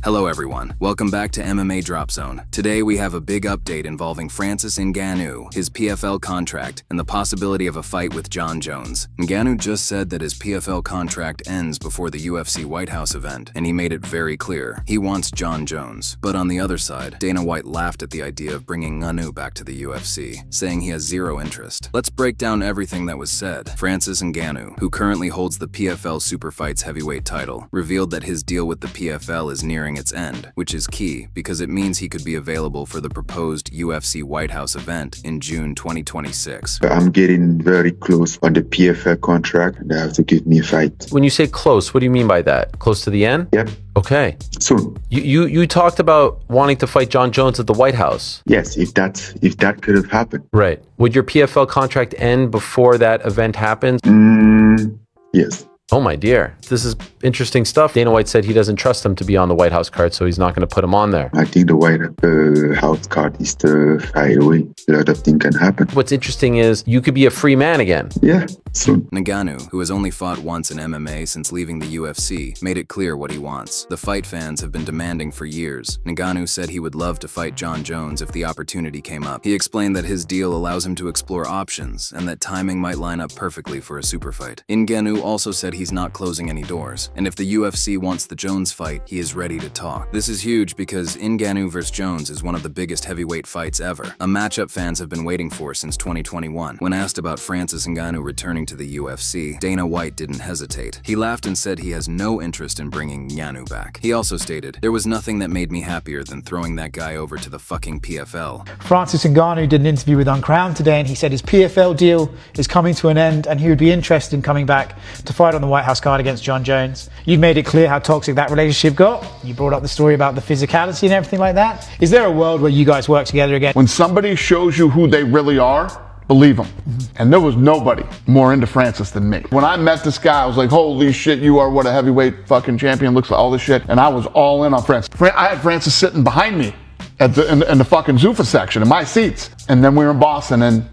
Hello everyone, welcome back to MMA Drop Zone. Today we have a big update involving Francis Ngannou, his PFL contract, and the possibility of a fight with Jon Jones. Ngannou just said that his PFL contract ends before the UFC White House event, and he made it very clear. He wants Jon Jones. But on the other side, Dana White laughed at the idea of bringing Ngannou back to the UFC, saying he has zero interest. Let's break down everything that was said. Francis Ngannou, who currently holds the PFL Superfights heavyweight title, revealed that his deal with the PFL is nearing its end, which is key because it means he could be available for the proposed UFC White House event in June 2026. I'm getting very close on the PFL contract and they have to give me a fight. When you say close, what do you mean by that? Close to the end? Yep. Okay. Soon. You talked about wanting to fight Jon Jones at the White House. Yes, if that could have happened. Right. Would your PFL contract end before that event happens? Yes. Oh my dear. This is interesting stuff. Dana White said he doesn't trust him to be on the White House card, so he's not going to put him on there. I think the White House card is the fire away. A lot of things can happen. What's interesting is you could be a free man again. Yeah, soon. Ngannou, who has only fought once in MMA since leaving the UFC, made it clear what he wants. The fight fans have been demanding for years. Ngannou said he would love to fight Jon Jones if the opportunity came up. He explained that his deal allows him to explore options and that timing might line up perfectly for a super fight. Ngannou also said he's not closing any doors, and if the UFC wants the Jones fight, he is ready to talk. This is huge because Ngannou vs. Jones is one of the biggest heavyweight fights ever, a matchup fans have been waiting for since 2021. When asked about Francis Ngannou returning to the UFC, Dana White didn't hesitate. He laughed and said he has no interest in bringing Ngannou back. He also stated, "There was nothing that made me happier than throwing that guy over to the fucking PFL." Francis Ngannou did an interview with Uncrowned today and he said his PFL deal is coming to an end and he would be interested in coming back to fight on the White House card against Jon Jones. You've made it clear how toxic that relationship got. You brought up the story about the physicality and everything like that. Is there a world where you guys work together again? When somebody shows you who they really are, believe them. And there was nobody more into Francis than me. When I met this guy, I was like, holy shit, you are what a heavyweight fucking champion looks like, all this shit. And I was all in on Francis. I had Francis sitting behind me in the fucking Zuffa section in my seats. And then we were in Boston and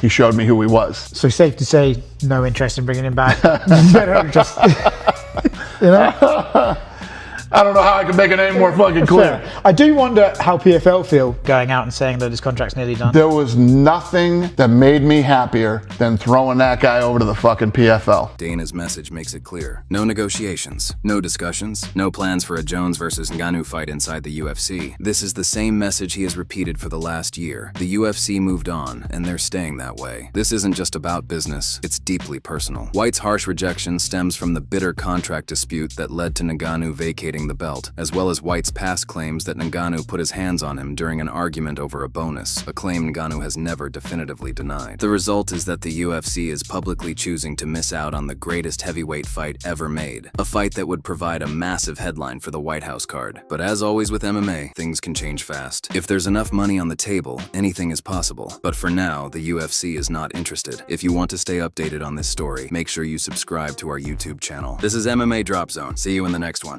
he showed me who he was. So safe to say, no interest in bringing him back. Just, you know? I don't know how I can make it any more fucking clear. Fair. I do wonder how PFL feel going out and saying that his contract's nearly done. There was nothing that made me happier than throwing that guy over to the fucking PFL. Dana's message makes it clear. No negotiations, no discussions, no plans for a Jones versus Ngannou fight inside the UFC. This is the same message he has repeated for the last year. The UFC moved on, and they're staying that way. This isn't just about business, it's deeply personal. White's harsh rejection stems from the bitter contract dispute that led to Ngannou vacating the belt, as well as White's past claims that Ngannou put his hands on him during an argument over a bonus, a claim Ngannou has never definitively denied. The result is that the UFC is publicly choosing to miss out on the greatest heavyweight fight ever made, a fight that would provide a massive headline for the White House card. But as always with MMA, things can change fast. If there's enough money on the table, anything is possible. But for now, the UFC is not interested. If you want to stay updated on this story, make sure you subscribe to our YouTube channel. This is MMA Drop Zone. See you in the next one.